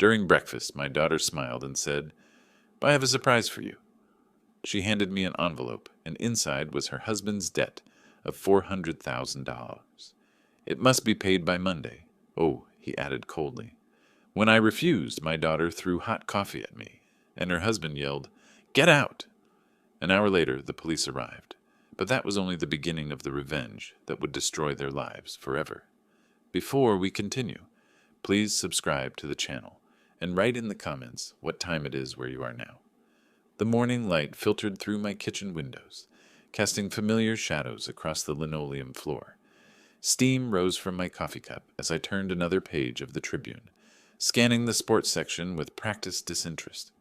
During breakfast, my daughter smiled and said, "I have a surprise for you." She handed me an envelope, and inside was her husband's debt of $400,000. "It must be paid by Monday." "Oh," he added coldly. When I refused, my daughter threw hot coffee at me, and her husband yelled, "Get out!" An hour later, the police arrived. But that was only the beginning of the revenge that would destroy their lives forever. Before we continue, please subscribe to the channel and write in the comments what time it is where you are now. The morning light filtered through my kitchen windows, casting familiar shadows across the linoleum floor. Steam rose from my coffee cup as I turned another page of the Tribune, scanning the sports section with practiced disinterest.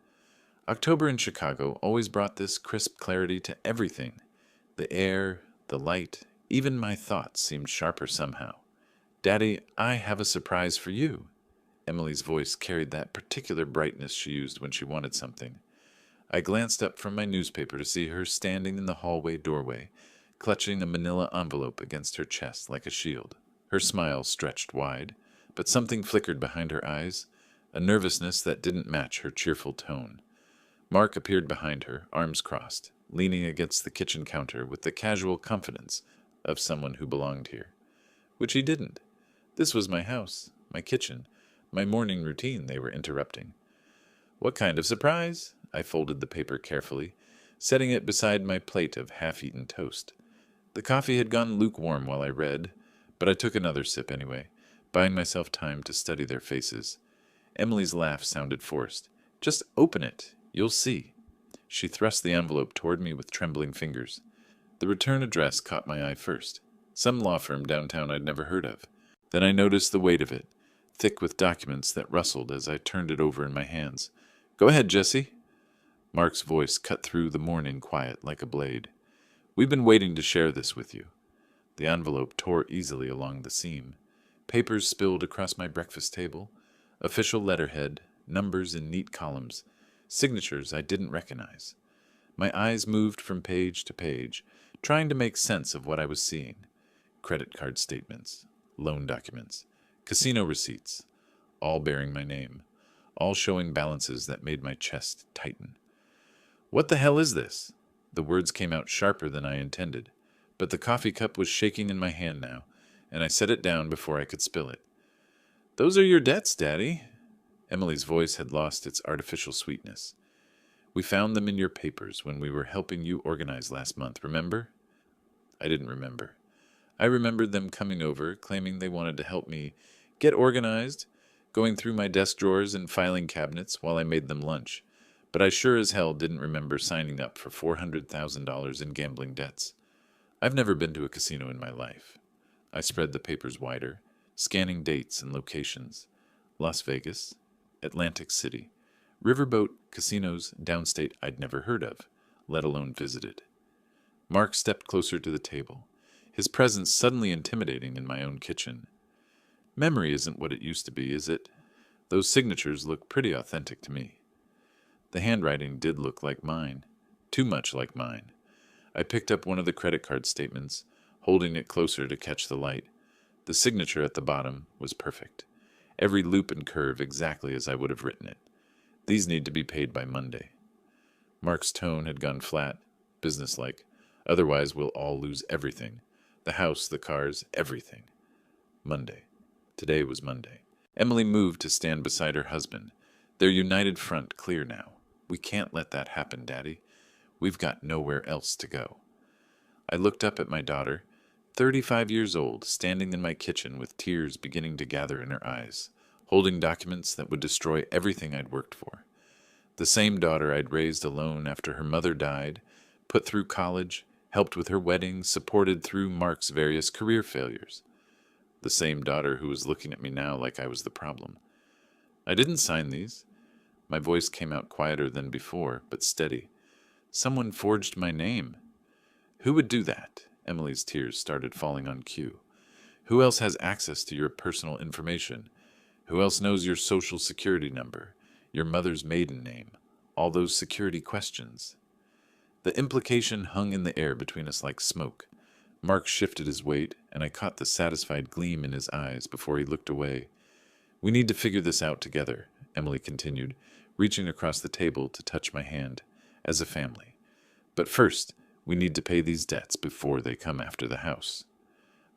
October in Chicago always brought this crisp clarity to everything. The air, the light, even my thoughts seemed sharper somehow. "Daddy, I have a surprise for you." Emily's voice carried that particular brightness she used when she wanted something. I glanced up from my newspaper to see her standing in the hallway doorway, clutching a manila envelope against her chest like a shield. Her smile stretched wide, but something flickered behind her eyes, a nervousness that didn't match her cheerful tone. Mark appeared behind her, arms crossed, leaning against the kitchen counter with the casual confidence of someone who belonged here. Which he didn't. This was my house, my kitchen, my morning routine they were interrupting. "What kind of surprise?" I folded the paper carefully, setting it beside my plate of half-eaten toast. The coffee had gone lukewarm while I read, but I took another sip anyway, buying myself time to study their faces. Emily's laugh sounded forced. "Just open it. You'll see." She thrust the envelope toward me with trembling fingers. The return address caught my eye first. Some law firm downtown I'd never heard of. Then I noticed the weight of it, thick with documents that rustled as I turned it over in my hands. "Go ahead, Jesse." Mark's voice cut through the morning quiet like a blade. "We've been waiting to share this with you." The envelope tore easily along the seam. Papers spilled across my breakfast table, official letterhead, numbers in neat columns, signatures I didn't recognize. My eyes moved from page to page, trying to make sense of what I was seeing. Credit card statements, loan documents, casino receipts, all bearing my name, all showing balances that made my chest tighten. "What the hell is this?" The words came out sharper than I intended, but the coffee cup was shaking in my hand now, and I set it down before I could spill it. "Those are your debts, Daddy." Emily's voice had lost its artificial sweetness. "We found them in your papers when we were helping you organize last month, remember?" I didn't remember. I remembered them coming over, claiming they wanted to help me get organized, going through my desk drawers and filing cabinets while I made them lunch. But I sure as hell didn't remember signing up for $400,000 in gambling debts. I've never been to a casino in my life. I spread the papers wider, scanning dates and locations. Las Vegas, Atlantic City, riverboat casinos downstate I'd never heard of, let alone visited. Mark stepped closer to the table, his presence suddenly intimidating in my own kitchen. "Memory isn't what it used to be, is it? Those signatures look pretty authentic to me." The handwriting did look like mine, too much like mine. I picked up one of the credit card statements, holding it closer to catch the light. The signature at the bottom was perfect, every loop and curve exactly as I would have written it. "These need to be paid by Monday." Mark's tone had gone flat, businesslike. "Otherwise we'll all lose everything. The house, the cars, everything." Monday. Today was Monday. Emily moved to stand beside her husband, their united front clear now. "We can't let that happen, Daddy. We've got nowhere else to go." I looked up at my daughter, 35 years old, standing in my kitchen with tears beginning to gather in her eyes, holding documents that would destroy everything I'd worked for. The same daughter I'd raised alone after her mother died, put through college, helped with her wedding, supported through Mark's various career failures. The same daughter who was looking at me now like I was the problem. "I didn't sign these." My voice came out quieter than before, but steady. "Someone forged my name." "Who would do that?" Emily's tears started falling on cue. "Who else has access to your personal information? Who else knows your social security number, your mother's maiden name, all those security questions?" The implication hung in the air between us like smoke. Mark shifted his weight, and I caught the satisfied gleam in his eyes before he looked away. "We need to figure this out together," Emily continued, reaching across the table to touch my hand, as a family. But first, we need to pay these debts before they come after the house.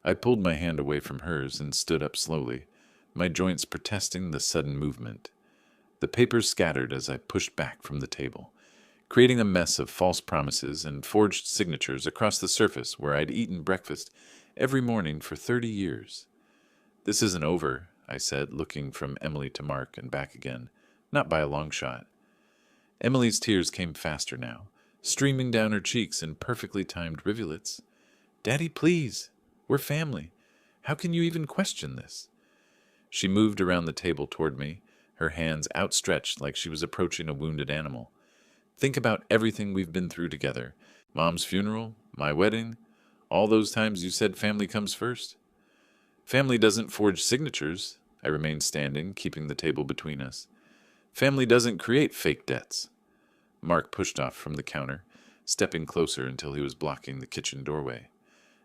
I pulled my hand away from hers and stood up slowly, my joints protesting the sudden movement. The papers scattered as I pushed back from the table, creating a mess of false promises and forged signatures across the surface where I'd eaten breakfast every morning for 30 years. "This isn't over," I said, looking from Emily to Mark and back again, not by a long shot. Emily's tears came faster now, streaming down her cheeks in perfectly timed rivulets. "Daddy, please. We're family. How can you even question this?" She moved around the table toward me, her hands outstretched like she was approaching a wounded animal. "Think about everything we've been through together. Mom's funeral, my wedding, all those times you said family comes first." "Family doesn't forge signatures." I remained standing, keeping the table between us. "Family doesn't create fake debts." Mark pushed off from the counter, stepping closer until he was blocking the kitchen doorway.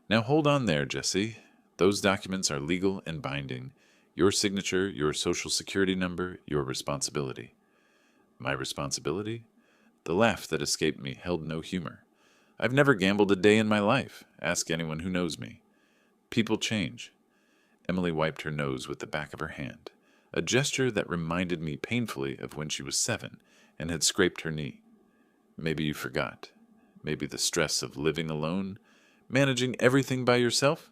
"Now hold on there, Jesse. Those documents are legal and binding. Your signature, your social security number, your responsibility." "My responsibility?" The laugh that escaped me held no humor. "I've never gambled a day in my life. Ask anyone who knows me. People change." Emily wiped her nose with the back of her hand, a gesture that reminded me painfully of when she was 7 and had scraped her knee. "Maybe you forgot. Maybe the stress of living alone, managing everything by yourself.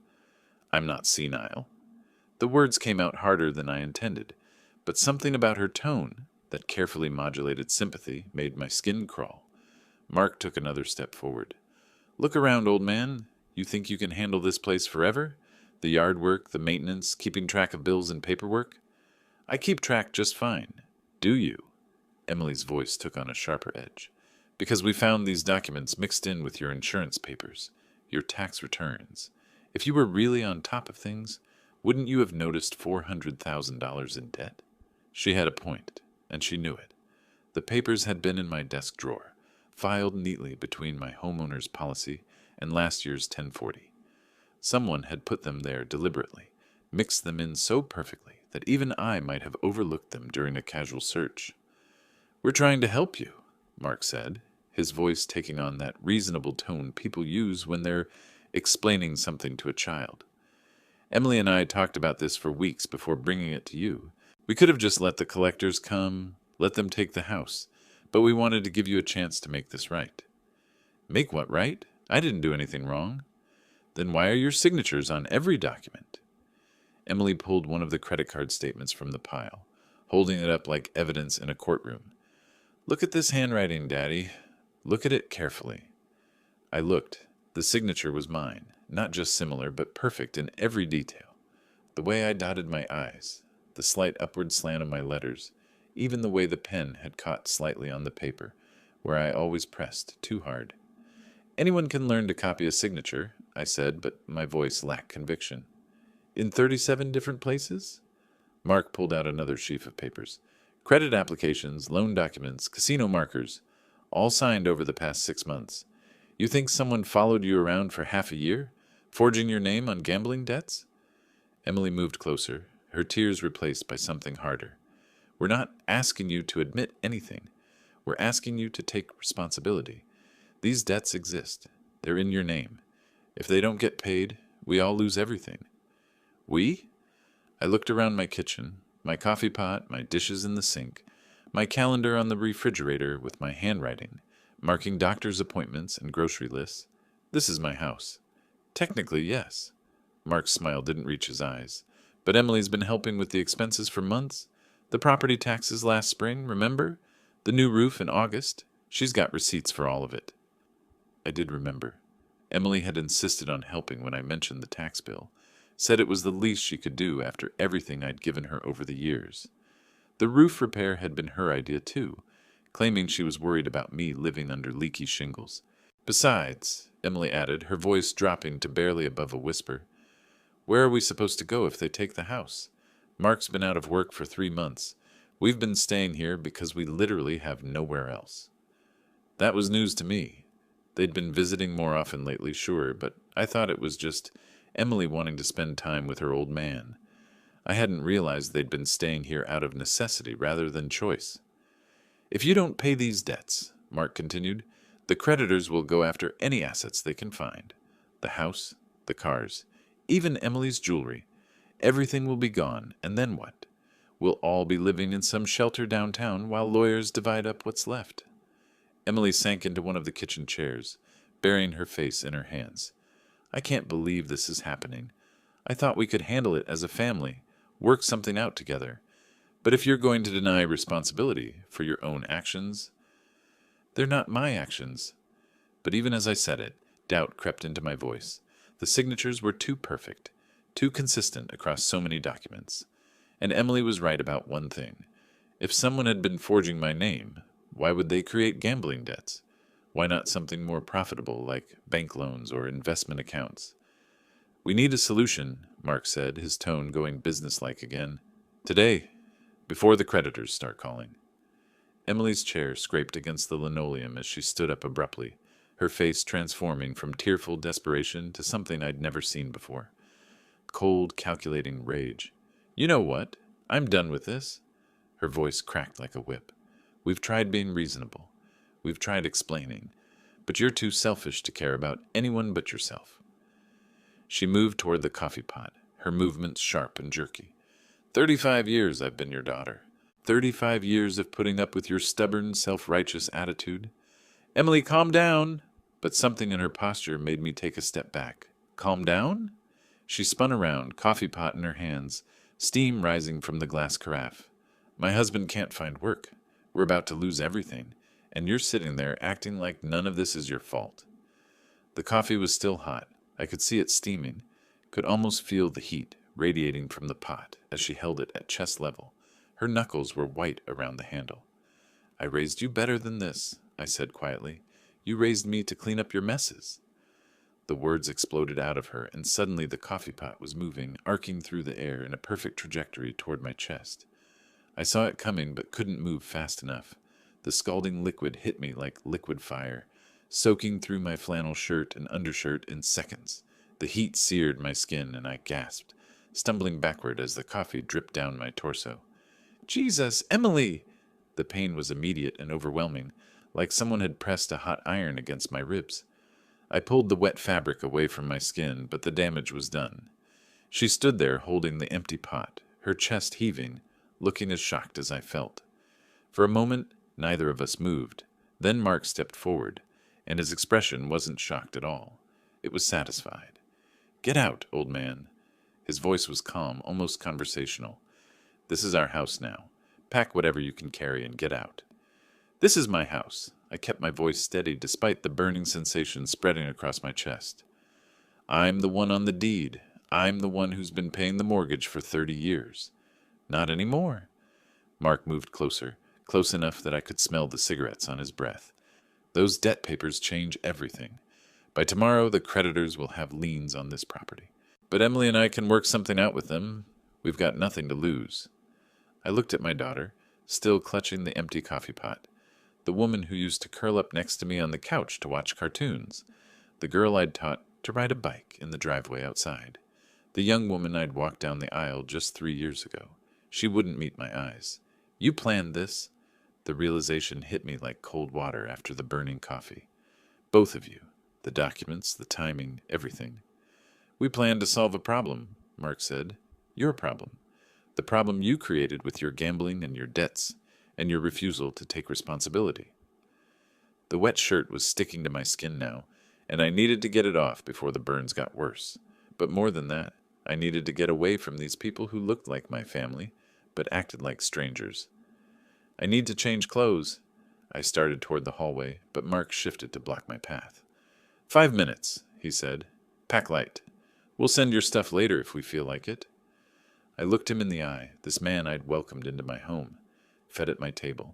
I'm not senile." The words came out harder than I intended, but something about her tone, that carefully modulated sympathy, made my skin crawl. Mark took another step forward. "Look around, old man. You think you can handle this place forever? The yard work, the maintenance, keeping track of bills and paperwork?" "I keep track just fine." "Do you?" Emily's voice took on a sharper edge. "Because we found these documents mixed in with your insurance papers, your tax returns. If you were really on top of things, wouldn't you have noticed $400,000 in debt?" She had a point, and she knew it. The papers had been in my desk drawer, filed neatly between my homeowner's policy and last year's 1040. Someone had put them there deliberately, mixed them in so perfectly that even I might have overlooked them during a casual search. "We're trying to help you," Mark said, his voice taking on that reasonable tone people use when they're explaining something to a child. "Emily and I talked about this for weeks before bringing it to you. We could have just let the collectors come, let them take the house, but we wanted to give you a chance to make this right." "Make what right? I didn't do anything wrong." "Then why are your signatures on every document?" Emily pulled one of the credit card statements from the pile, holding it up like evidence in a courtroom. "Look at this handwriting, Daddy. Look at it carefully." I looked. The signature was mine, not just similar, but perfect in every detail. The way I dotted my I's, the slight upward slant of my letters, even the way the pen had caught slightly on the paper, where I always pressed too hard. "Anyone can learn to copy a signature," I said, but my voice lacked conviction. "In 37 different places?" Mark pulled out another sheaf of papers. "Credit applications, loan documents, casino markers, all signed over the past 6 months. You think someone followed you around for half a year, forging your name on gambling debts?" Emily moved closer, her tears replaced by something harder. "We're not asking you to admit anything. We're asking you to take responsibility. These debts exist. They're in your name. If they don't get paid, we all lose everything." "We?" I looked around my kitchen, my coffee pot, my dishes in the sink, my calendar on the refrigerator with my handwriting, marking doctor's appointments and grocery lists. This is my house. "Technically, yes." Mark's smile didn't reach his eyes. "But Emily's been helping with the expenses for months. The property taxes last spring, remember? The new roof in August. She's got receipts for all of it." I did remember. Emily had insisted on helping when I mentioned the tax bill, said it was the least she could do after everything I'd given her over the years. The roof repair had been her idea too, claiming she was worried about me living under leaky shingles. "Besides," Emily added, her voice dropping to barely above a whisper, "where are we supposed to go if they take the house? Mark's been out of work for 3 months. We've been staying here because we literally have nowhere else." That was news to me. They'd been visiting more often lately, sure, but I thought it was just Emily wanting to spend time with her old man. I hadn't realized they'd been staying here out of necessity rather than choice. If you don't pay these debts, Mark continued, the creditors will go after any assets they can find. The house, the cars, even Emily's jewelry. Everything will be gone, and then what? We'll all be living in some shelter downtown while lawyers divide up what's left. Emily sank into one of the kitchen chairs, burying her face in her hands. I can't believe this is happening. I thought we could handle it as a family, work something out together. But if you're going to deny responsibility for your own actions, they're not my actions. But even as I said it, doubt crept into my voice. The signatures were too perfect, too consistent across so many documents. And Emily was right about one thing. If someone had been forging my name, why would they create gambling debts? Why not something more profitable like bank loans or investment accounts? We need a solution, Mark said, his tone going businesslike again. Today, before the creditors start calling. Emily's chair scraped against the linoleum as she stood up abruptly, her face transforming from tearful desperation to something I'd never seen before. Cold, calculating rage. You know what? I'm done with this. Her voice cracked like a whip. We've tried being reasonable. We've tried explaining. But you're too selfish to care about anyone but yourself. She moved toward the coffee pot, her movements sharp and jerky. 35 years I've been your daughter. 35 years of putting up with your stubborn, self-righteous attitude. Emily, calm down. But something in her posture made me take a step back. Calm down? She spun around, coffee pot in her hands, steam rising from the glass carafe. My husband can't find work. We're about to lose everything, and you're sitting there acting like none of this is your fault. The coffee was still hot. I could see it steaming, could almost feel the heat radiating from the pot as she held it at chest level. Her knuckles were white around the handle. I raised you better than this, I said quietly. You raised me to clean up your messes. The words exploded out of her, and suddenly the coffee pot was moving, arcing through the air in a perfect trajectory toward my chest. I saw it coming but couldn't move fast enough. The scalding liquid hit me like liquid fire, soaking through my flannel shirt and undershirt in seconds. The heat seared my skin, and I gasped, stumbling backward as the coffee dripped down my torso. Jesus, Emily! The pain was immediate and overwhelming, like someone had pressed a hot iron against my ribs. I pulled the wet fabric away from my skin, but the damage was done. She stood there holding the empty pot, her chest heaving, looking as shocked as I felt. For a moment, neither of us moved. Then Mark stepped forward, and his expression wasn't shocked at all. It was satisfied. Get out, old man. His voice was calm, almost conversational. This is our house now. Pack whatever you can carry and get out. This is my house. I kept my voice steady despite the burning sensation spreading across my chest. I'm the one on the deed. I'm the one who's been paying the mortgage for 30 years. Not anymore. Mark moved closer, close enough that I could smell the cigarettes on his breath. Those debt papers change everything. By tomorrow, the creditors will have liens on this property. But Emily and I can work something out with them. We've got nothing to lose. I looked at my daughter, still clutching the empty coffee pot. The woman who used to curl up next to me on the couch to watch cartoons. The girl I'd taught to ride a bike in the driveway outside. The young woman I'd walked down the aisle just 3 years ago. She wouldn't meet my eyes. You planned this? The realization hit me like cold water after the burning coffee. Both of you. The documents, the timing, everything. We planned to solve a problem, Mark said. Your problem. The problem you created with your gambling and your debts, and your refusal to take responsibility. The wet shirt was sticking to my skin now, and I needed to get it off before the burns got worse. But more than that, I needed to get away from these people who looked like my family, but acted like strangers. I need to change clothes. I started toward the hallway, but Mark shifted to block my path. 5 minutes, he said. Pack light. We'll send your stuff later if we feel like it. I looked him in the eye, this man I'd welcomed into my home, fed at my table,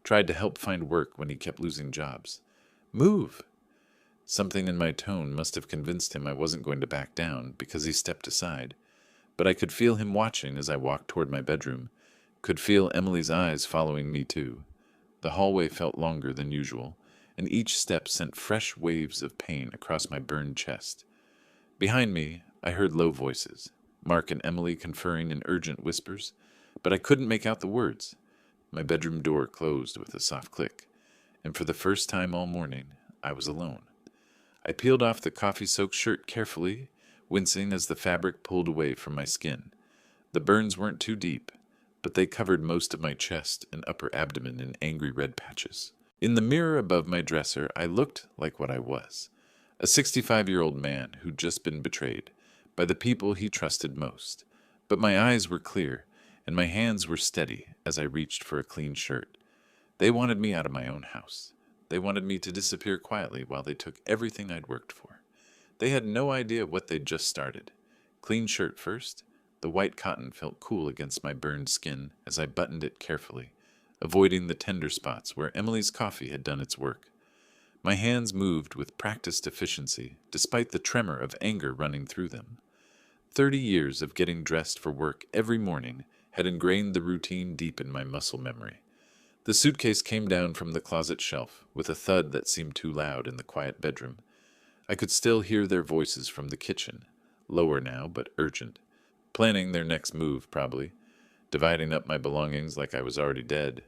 tried to help find work when he kept losing jobs. Move! Something in my tone must have convinced him I wasn't going to back down because he stepped aside, but I could feel him watching as I walked toward my bedroom, could feel Emily's eyes following me too. The hallway felt longer than usual, and each step sent fresh waves of pain across my burned chest. Behind me, I heard low voices. Mark and Emily conferring in urgent whispers, but I couldn't make out the words. My bedroom door closed with a soft click, and for the first time all morning, I was alone. I peeled off the coffee-soaked shirt carefully, wincing as the fabric pulled away from my skin. The burns weren't too deep, but they covered most of my chest and upper abdomen in angry red patches. In the mirror above my dresser, I looked like what I was, a 65-year-old man who'd just been betrayed by the people he trusted most. But my eyes were clear, and my hands were steady as I reached for a clean shirt. They wanted me out of my own house. They wanted me to disappear quietly while they took everything I'd worked for. They had no idea what they'd just started. Clean shirt first. The white cotton felt cool against my burned skin as I buttoned it carefully, avoiding the tender spots where Emily's coffee had done its work. My hands moved with practiced efficiency, despite the tremor of anger running through them. 30 years of getting dressed for work every morning had ingrained the routine deep in my muscle memory. The suitcase came down from the closet shelf with a thud that seemed too loud in the quiet bedroom. I could still hear their voices from the kitchen, lower now but urgent, planning their next move probably, dividing up my belongings like I was already dead.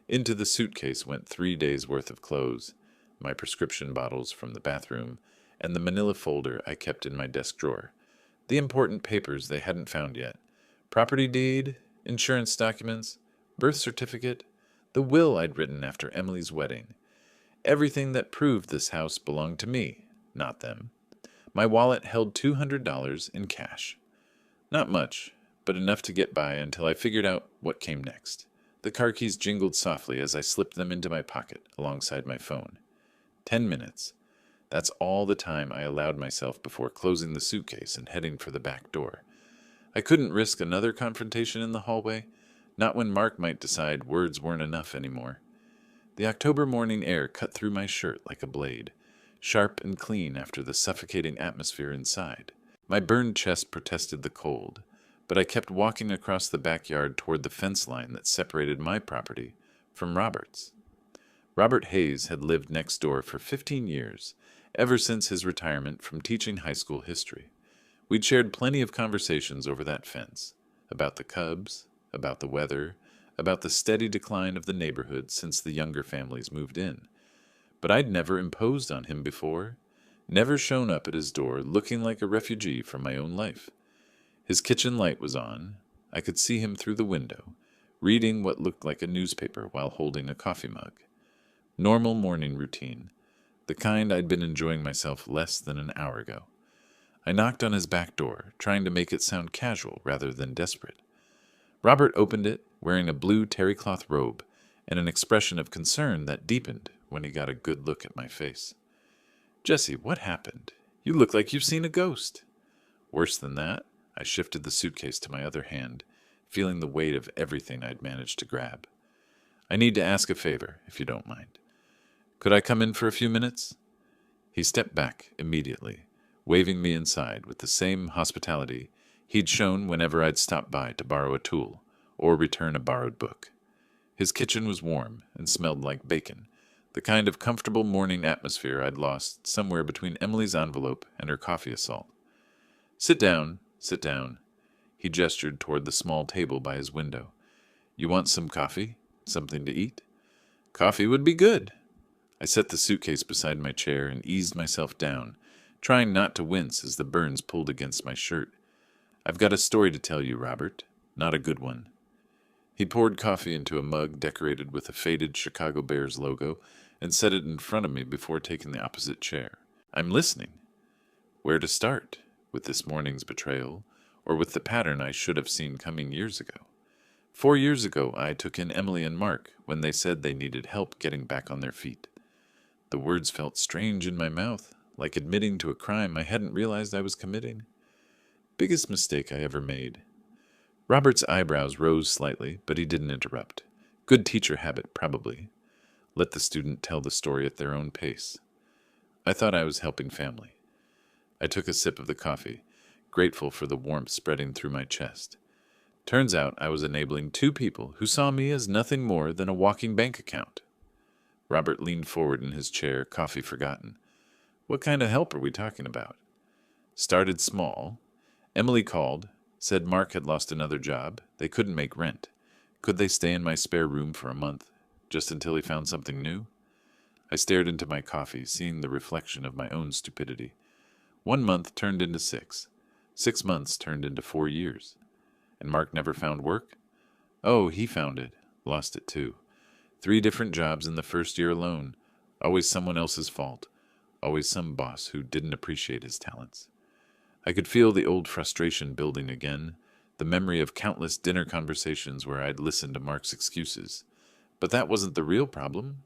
Into the suitcase went 3 days' worth of clothes, my prescription bottles from the bathroom, and the manila folder I kept in my desk drawer. The important papers they hadn't found yet. Property deed, insurance documents, birth certificate, the will I'd written after Emily's wedding. Everything that proved this house belonged to me, not them. My wallet held $200 in cash. Not much, but enough to get by until I figured out what came next. The car keys jingled softly as I slipped them into my pocket alongside my phone. 10 minutes. That's all the time I allowed myself before closing the suitcase and heading for the back door. I couldn't risk another confrontation in the hallway, not when Mark might decide words weren't enough anymore. The October morning air cut through my shirt like a blade, sharp and clean after the suffocating atmosphere inside. My burned chest protested the cold, but I kept walking across the backyard toward the fence line that separated my property from Robert's. Robert Hayes had lived next door for 15 years, ever since his retirement from teaching high school history. We'd shared plenty of conversations over that fence, about the Cubs, about the weather, about the steady decline of the neighborhood since the younger families moved in. But I'd never imposed on him before, never shown up at his door looking like a refugee from my own life. His kitchen light was on. I could see him through the window, reading what looked like a newspaper while holding a coffee mug. Normal morning routine, the kind I'd been enjoying myself less than an hour ago. I knocked on his back door, trying to make it sound casual rather than desperate. Robert opened it, wearing a blue terry-cloth robe and an expression of concern that deepened when he got a good look at my face. "Jesse, what happened? You look like you've seen a ghost." Worse than that, I shifted the suitcase to my other hand, feeling the weight of everything I'd managed to grab. "I need to ask a favor, if you don't mind. Could I come in for a few minutes?" He stepped back immediately, waving me inside with the same hospitality he'd shown whenever I'd stopped by to borrow a tool or return a borrowed book. His kitchen was warm and smelled like bacon, the kind of comfortable morning atmosphere I'd lost somewhere between Emily's envelope and her coffee assault. Sit down. He gestured toward the small table by his window. "You want some coffee? Something to eat?" "Coffee would be good." I set the suitcase beside my chair and eased myself down, trying not to wince as the burns pulled against my shirt. "I've got a story to tell you, Robert. Not a good one." He poured coffee into a mug decorated with a faded Chicago Bears logo and set it in front of me before taking the opposite chair. "I'm listening." Where to start? With this morning's betrayal, or with the pattern I should have seen coming years ago? 4 years ago, I took in Emily and Mark when they said they needed help getting back on their feet. The words felt strange in my mouth, like admitting to a crime I hadn't realized I was committing. Biggest mistake I ever made. Robert's eyebrows rose slightly, but he didn't interrupt. Good teacher habit, probably. Let the student tell the story at their own pace. I thought I was helping family. I took a sip of the coffee, grateful for the warmth spreading through my chest. Turns out I was enabling 2 people who saw me as nothing more than a walking bank account. Robert leaned forward in his chair, coffee forgotten. "What kind of help are we talking about?" "Started small. Emily called, Said Mark had lost another job. They couldn't make rent. Could they stay in my spare room for a month, just until he found something new? I stared into my coffee, seeing the reflection of my own stupidity. 1 month turned into 6. 6 months turned into 4 years. And Mark never found work? Oh, he found it. Lost it too. 3 different jobs in the first year alone. Always someone else's fault. Always some boss who didn't appreciate his talents. I could feel the old frustration building again, the memory of countless dinner conversations where I'd listened to Mark's excuses. But that wasn't the real problem.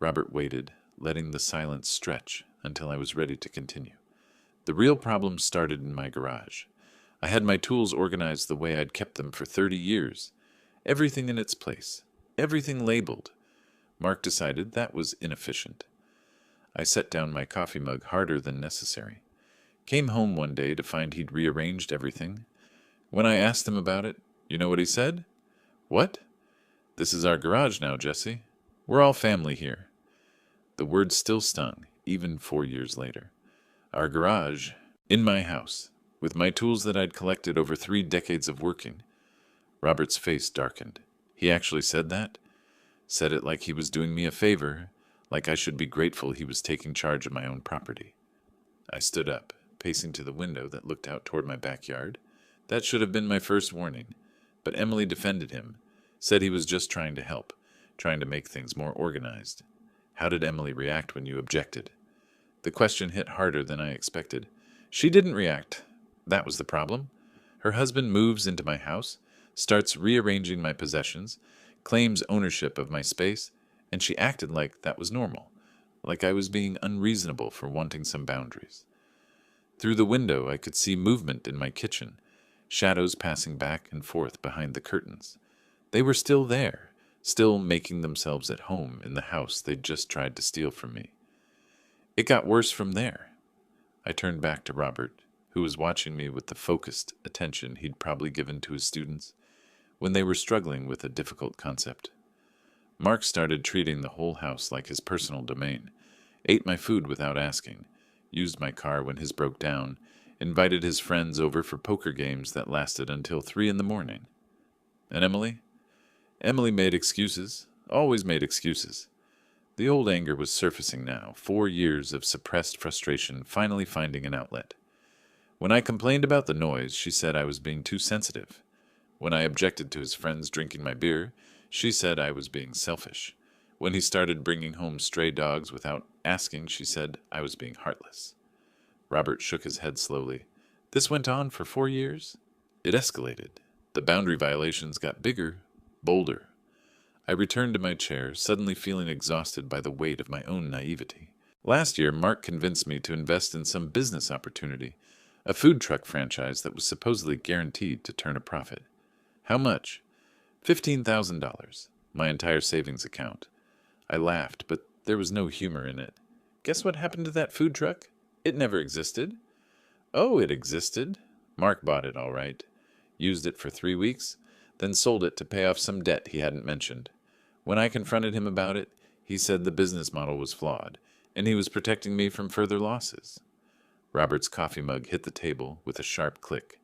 Robert waited, letting the silence stretch until I was ready to continue. The real problem started in my garage. I had my tools organized the way I'd kept them for 30 years. Everything in its place. Everything labeled. Mark decided that was inefficient. I set down my coffee mug harder than necessary. Came home one day to find he'd rearranged everything. When I asked him about it, you know what he said? What? This is our garage now, Jesse. We're all family here. The word still stung, even 4 years later. Our garage, in my house, with my tools that I'd collected over 3 decades of working. Robert's face darkened. He actually said that? Said it like he was doing me a favor, like I should be grateful he was taking charge of my own property. I stood up, pacing to the window that looked out toward my backyard. That should have been my first warning, but Emily defended him, said he was just trying to help, trying to make things more organized. How did Emily react when you objected? The question hit harder than I expected. She didn't react. That was the problem. Her husband moves into my house, starts rearranging my possessions, claims ownership of my space, and she acted like that was normal, like I was being unreasonable for wanting some boundaries. Through the window, I could see movement in my kitchen, shadows passing back and forth behind the curtains. They were still there, still making themselves at home in the house they'd just tried to steal from me. It got worse from there. I turned back to Robert, who was watching me with the focused attention he'd probably given to his students when they were struggling with a difficult concept. Mark started treating the whole house like his personal domain, ate my food without asking, used my car when his broke down, invited his friends over for poker games that lasted until 3 a.m. And Emily? Emily made excuses, always made excuses. The old anger was surfacing now, 4 years of suppressed frustration finally finding an outlet. When I complained about the noise, she said I was being too sensitive. When I objected to his friends drinking my beer, she said I was being selfish. When he started bringing home stray dogs without asking, she said I was being heartless. Robert shook his head slowly. This went on for 4 years? It escalated. The boundary violations got bigger, bolder. I returned to my chair, suddenly feeling exhausted by the weight of my own naivety. Last year, Mark convinced me to invest in some business opportunity, a food truck franchise that was supposedly guaranteed to turn a profit. How much? $15,000, my entire savings account. I laughed, but there was no humor in it. Guess what happened to that food truck? It never existed. Oh, it existed. Mark bought it all right. Used it for 3 weeks, then sold it to pay off some debt he hadn't mentioned. When I confronted him about it, he said the business model was flawed, and he was protecting me from further losses. Robert's coffee mug hit the table with a sharp click.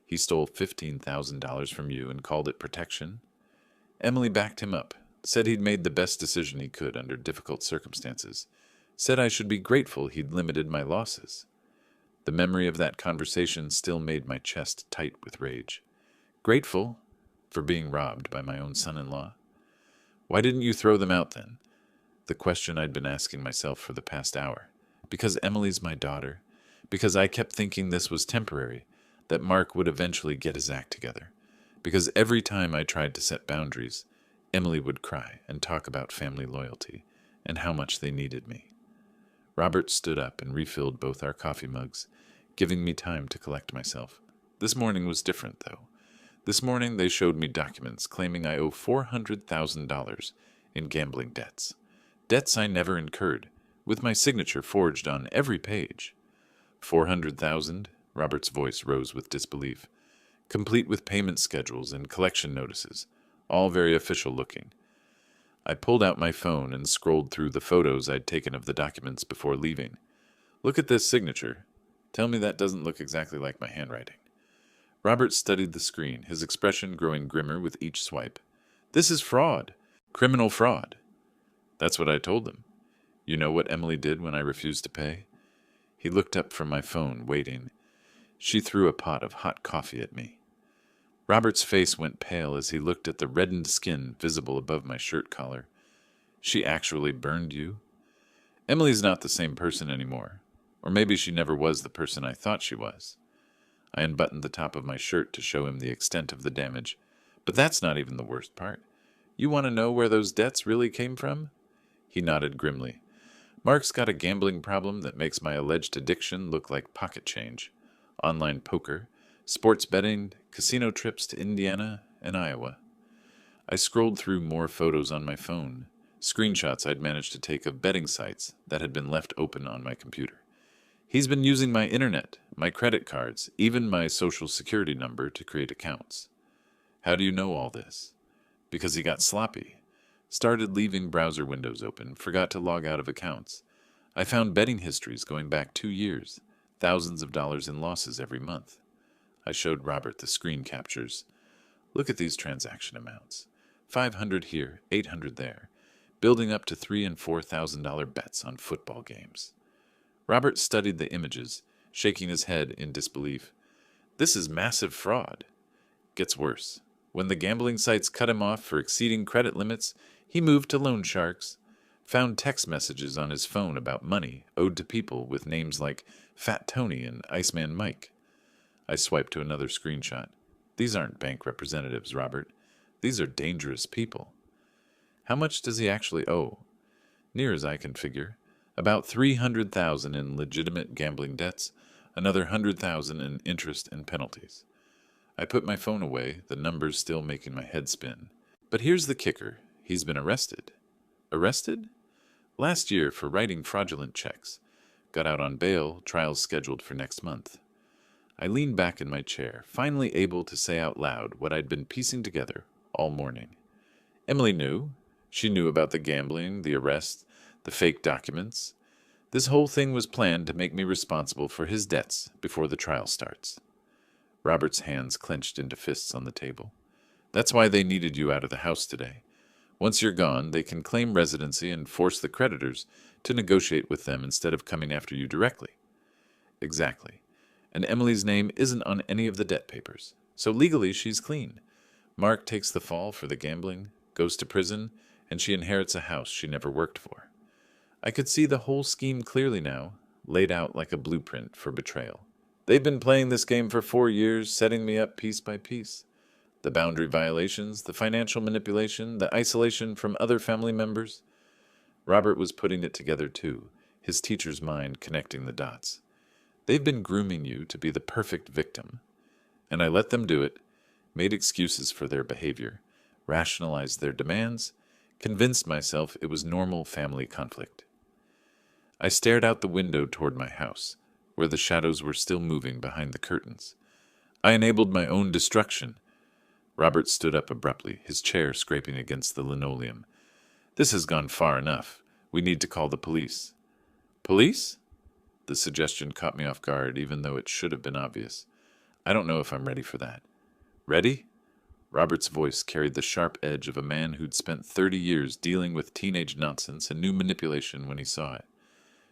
He stole $15,000 from you and called it protection? Emily backed him up, said he'd made the best decision he could under difficult circumstances, said I should be grateful he'd limited my losses. The memory of that conversation still made my chest tight with rage. Grateful? For being robbed by my own son-in-law? Why didn't you throw them out then? The question I'd been asking myself for the past hour. Because Emily's my daughter. Because I kept thinking this was temporary, that Mark would eventually get his act together. Because every time I tried to set boundaries, Emily would cry and talk about family loyalty and how much they needed me. Robert stood up and refilled both our coffee mugs, giving me time to collect myself. This morning was different, though. This morning they showed me documents claiming I owe $400,000 in gambling debts. Debts I never incurred, with my signature forged on every page. $400,000? Robert's voice rose with disbelief. Complete with payment schedules and collection notices, all very official looking. I pulled out my phone and scrolled through the photos I'd taken of the documents before leaving. Look at this signature. Tell me that doesn't look exactly like my handwriting. Robert studied the screen, his expression growing grimmer with each swipe. This is fraud. Criminal fraud. That's what I told them. You know what Emily did when I refused to pay? He looked up from my phone, waiting. She threw a pot of hot coffee at me. Robert's face went pale as he looked at the reddened skin visible above my shirt collar. She actually burned you? Emily's not the same person anymore. Or maybe she never was the person I thought she was. I unbuttoned the top of my shirt to show him the extent of the damage. But that's not even the worst part. You want to know where those debts really came from? He nodded grimly. Mark's got a gambling problem that makes my alleged addiction look like pocket change. Online poker, sports betting, casino trips to Indiana and Iowa. I scrolled through more photos on my phone, screenshots I'd managed to take of betting sites that had been left open on my computer. He's been using my internet, my credit cards, even my social security number to create accounts. How do you know all this? Because he got sloppy. Started leaving browser windows open, forgot to log out of accounts. I found betting histories going back 2 years, thousands of dollars in losses every month. I showed Robert the screen captures. Look at these transaction amounts. 500 here, 800 there, building up to $3,000 and $4,000 bets on football games. Robert studied the images, shaking his head in disbelief. This is massive fraud. Gets worse. When the gambling sites cut him off for exceeding credit limits, he moved to loan sharks, found text messages on his phone about money owed to people with names like Fat Tony and Iceman Mike. I swiped to another screenshot. These aren't bank representatives, Robert. These are dangerous people. How much does he actually owe? Near as I can figure, about $300,000 in legitimate gambling debts, another $100,000 in interest and penalties. I put my phone away, the numbers still making my head spin. But here's the kicker. He's been arrested. Arrested? Last year for writing fraudulent checks. Got out on bail, trials scheduled for next month. I leaned back in my chair, finally able to say out loud what I'd been piecing together all morning. Emily knew. She knew about the gambling, the arrest, the fake documents. This whole thing was planned to make me responsible for his debts before the trial starts. Robert's hands clenched into fists on the table. That's why they needed you out of the house today. Once you're gone, they can claim residency and force the creditors to negotiate with them instead of coming after you directly. Exactly. And Emily's name isn't on any of the debt papers, so legally she's clean. Mark takes the fall for the gambling, goes to prison, and she inherits a house she never worked for. I could see the whole scheme clearly now, laid out like a blueprint for betrayal. They've been playing this game for 4 years, setting me up piece by piece. The boundary violations, the financial manipulation, the isolation from other family members. Robert was putting it together too, his teacher's mind connecting the dots. They've been grooming you to be the perfect victim. And I let them do it, made excuses for their behavior, rationalized their demands, convinced myself it was normal family conflict. I stared out the window toward my house, where the shadows were still moving behind the curtains. I enabled my own destruction. Robert stood up abruptly, his chair scraping against the linoleum. This has gone far enough. We need to call the police. Police? The suggestion caught me off guard, even though it should have been obvious. I don't know if I'm ready for that. Ready? Robert's voice carried the sharp edge of a man who'd spent 30 years dealing with teenage nonsense and knew manipulation when he saw it.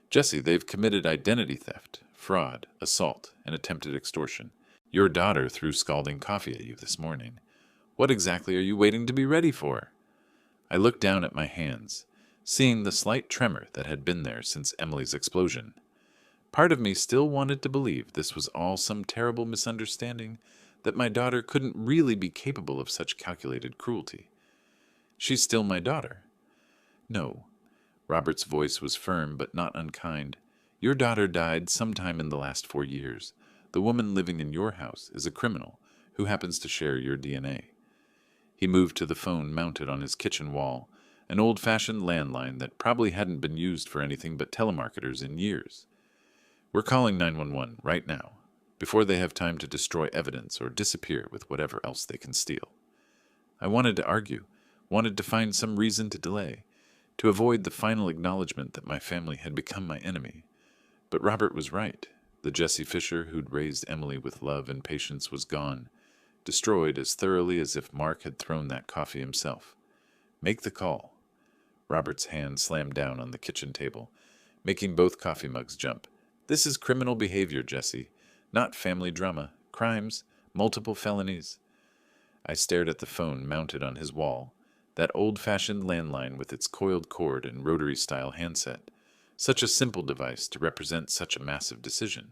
Jesse, they've committed identity theft, fraud, assault, and attempted extortion. Your daughter threw scalding coffee at you this morning. What exactly are you waiting to be ready for? I looked down at my hands, seeing the slight tremor that had been there since Emily's explosion. Part of me still wanted to believe this was all some terrible misunderstanding, that my daughter couldn't really be capable of such calculated cruelty. She's still my daughter. No. Robert's voice was firm but not unkind. Your daughter died sometime in the last 4 years. The woman living in your house is a criminal who happens to share your DNA. He moved to the phone mounted on his kitchen wall, an old-fashioned landline that probably hadn't been used for anything but telemarketers in years. We're calling 911 right now, before they have time to destroy evidence or disappear with whatever else they can steal. I wanted to argue, wanted to find some reason to delay, to avoid the final acknowledgement that my family had become my enemy. But Robert was right. The Jesse Fisher who'd raised Emily with love and patience was gone, destroyed as thoroughly as if Mark had thrown that coffee himself. Make the call. Robert's hand slammed down on the kitchen table, making both coffee mugs jump. This is criminal behavior, Jesse, not family drama. Crimes, multiple felonies. I stared at the phone mounted on his wall, that old-fashioned landline with its coiled cord and rotary-style handset. Such a simple device to represent such a massive decision.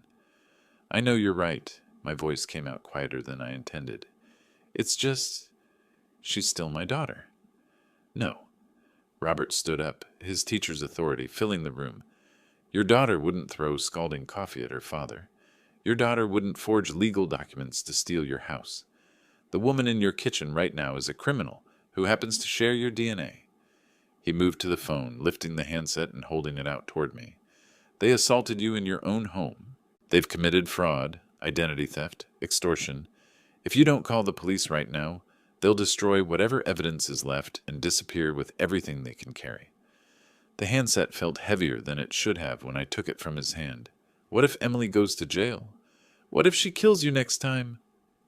I know you're right. My voice came out quieter than I intended. It's just... she's still my daughter. No. Robert stood up, his teacher's authority filling the room. Your daughter wouldn't throw scalding coffee at her father. Your daughter wouldn't forge legal documents to steal your house. The woman in your kitchen right now is a criminal who happens to share your DNA. He moved to the phone, lifting the handset and holding it out toward me. They assaulted you in your own home. They've committed fraud, identity theft, extortion. If you don't call the police right now, they'll destroy whatever evidence is left and disappear with everything they can carry. The handset felt heavier than it should have when I took it from his hand. What if Emily goes to jail? What if she kills you next time?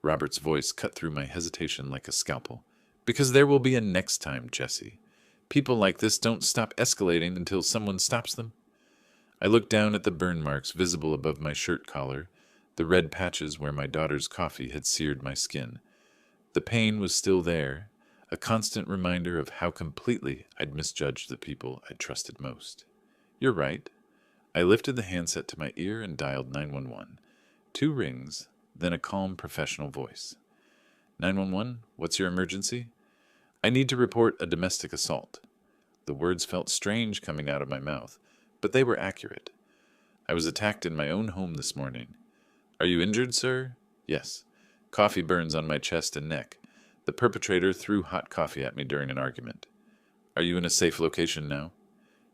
Robert's voice cut through my hesitation like a scalpel. Because there will be a next time, Jesse. People like this don't stop escalating until someone stops them. I looked down at the burn marks visible above my shirt collar, the red patches where my daughter's coffee had seared my skin. The pain was still there, a constant reminder of how completely I'd misjudged the people I trusted most. You're right. I lifted the handset to my ear and dialed 911. 2 rings, then a calm professional voice. 911, what's your emergency? I need to report a domestic assault. The words felt strange coming out of my mouth, but they were accurate. I was attacked in my own home this morning. Are you injured, sir? Yes. Coffee burns on my chest and neck. The perpetrator threw hot coffee at me during an argument. Are you in a safe location now?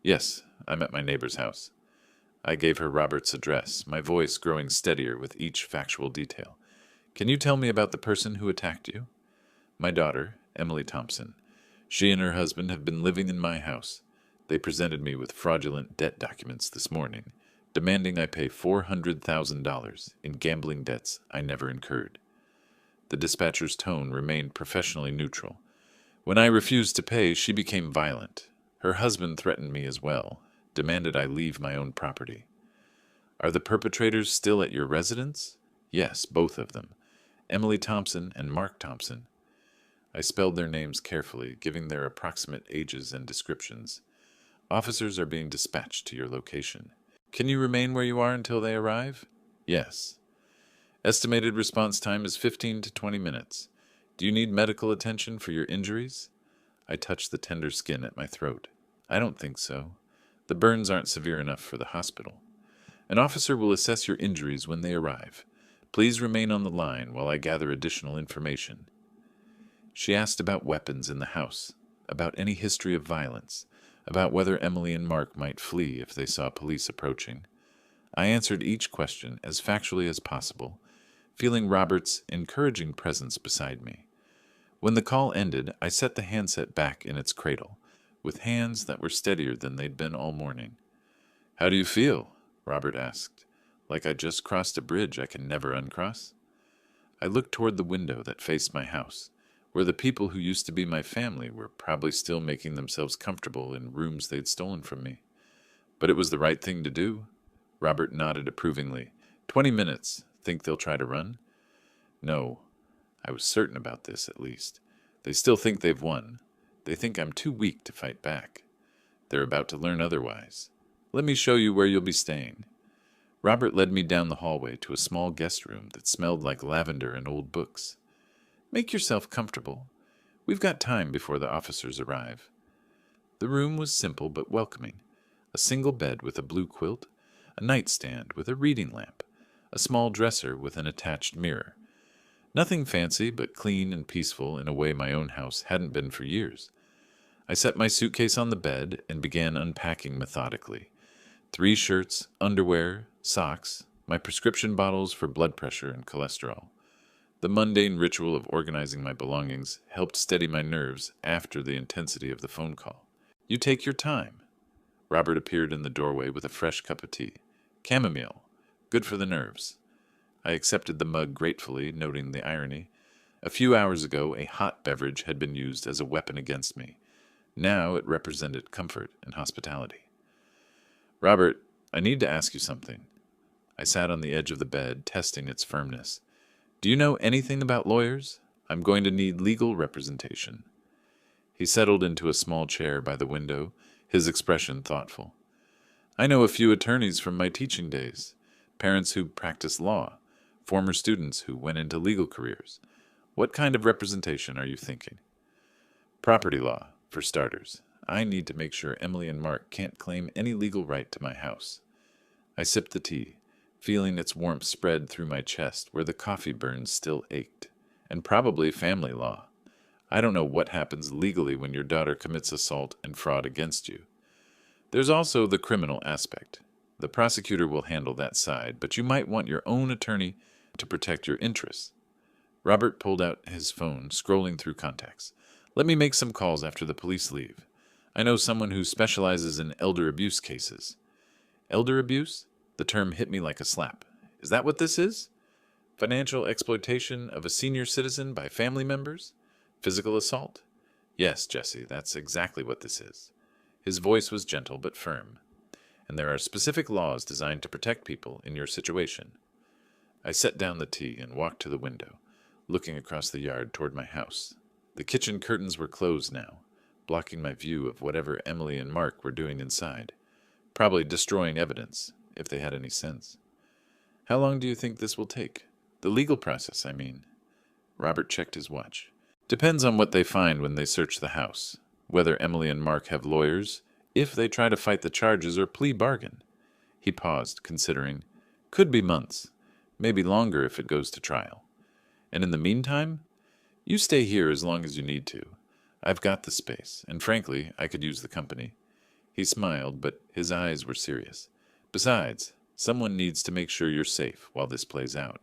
Yes, I'm at my neighbor's house. I gave her Robert's address, my voice growing steadier with each factual detail. Can you tell me about the person who attacked you? My daughter, Emily Thompson. She and her husband have been living in my house. They presented me with fraudulent debt documents this morning, demanding I pay $400,000 in gambling debts I never incurred. The dispatcher's tone remained professionally neutral. When I refused to pay, she became violent. Her husband threatened me as well, demanded I leave my own property. Are the perpetrators still at your residence? Yes, both of them. Emily Thompson and Mark Thompson. I spelled their names carefully, giving their approximate ages and descriptions. Officers are being dispatched to your location. Can you remain where you are until they arrive? Yes. Estimated response time is 15 to 20 minutes. Do you need medical attention for your injuries? I touched the tender skin at my throat. I don't think so. The burns aren't severe enough for the hospital. An officer will assess your injuries when they arrive. Please remain on the line while I gather additional information. She asked about weapons in the house, about any history of violence, about whether Emily and Mark might flee if they saw police approaching. I answered each question as factually as possible, feeling Robert's encouraging presence beside me. When the call ended, I set the handset back in its cradle, with hands that were steadier than they'd been all morning. How do you feel? Robert asked. Like I just crossed a bridge I can never uncross? I looked toward the window that faced my house, where the people who used to be my family were probably still making themselves comfortable in rooms they'd stolen from me. But it was the right thing to do. Robert nodded approvingly. 20 minutes. Think they'll try to run? No. I was certain about this, at least. They still think they've won. They think I'm too weak to fight back. They're about to learn otherwise. Let me show you where you'll be staying. Robert led me down the hallway to a small guest room that smelled like lavender and old books. Make yourself comfortable. We've got time before the officers arrive. The room was simple but welcoming. A single bed with a blue quilt, a nightstand with a reading lamp, a small dresser with an attached mirror. Nothing fancy, but clean and peaceful in a way my own house hadn't been for years. I set my suitcase on the bed and began unpacking methodically. 3 shirts, underwear, socks, my prescription bottles for blood pressure and cholesterol. The mundane ritual of organizing my belongings helped steady my nerves after the intensity of the phone call. You take your time. Robert appeared in the doorway with a fresh cup of tea. Chamomile. Good for the nerves. I accepted the mug gratefully, noting the irony. A few hours ago, a hot beverage had been used as a weapon against me. Now it represented comfort and hospitality. Robert, I need to ask you something. I sat on the edge of the bed, testing its firmness. Do you know anything about lawyers? I'm going to need legal representation. He settled into a small chair by the window, his expression thoughtful. I know a few attorneys from my teaching days, parents who practice law, former students who went into legal careers. What kind of representation are you thinking? Property law, for starters. I need to make sure Emily and Mark can't claim any legal right to my house. I sipped the tea, feeling its warmth spread through my chest where the coffee burns still ached. And probably family law. I don't know what happens legally when your daughter commits assault and fraud against you. There's also the criminal aspect. The prosecutor will handle that side, but you might want your own attorney to protect your interests. Robert pulled out his phone, scrolling through contacts. Let me make some calls after the police leave. I know someone who specializes in elder abuse cases. Elder abuse? The term hit me like a slap. Is that what this is? Financial exploitation of a senior citizen by family members? Physical assault? Yes, Jesse, that's exactly what this is. His voice was gentle but firm. And there are specific laws designed to protect people in your situation. I set down the tea and walked to the window, looking across the yard toward my house. The kitchen curtains were closed now, blocking my view of whatever Emily and Mark were doing inside, probably destroying evidence, if they had any sense. How long do you think this will take? The legal process, I mean. Robert checked his watch. Depends on what they find when they search the house, whether Emily and Mark have lawyers, if they try to fight the charges or plea bargain. He paused, considering. Could be months, maybe longer if it goes to trial. And in the meantime, you stay here as long as you need to. I've got the space, and frankly, I could use the company. He smiled, but his eyes were serious. Besides, someone needs to make sure you're safe while this plays out.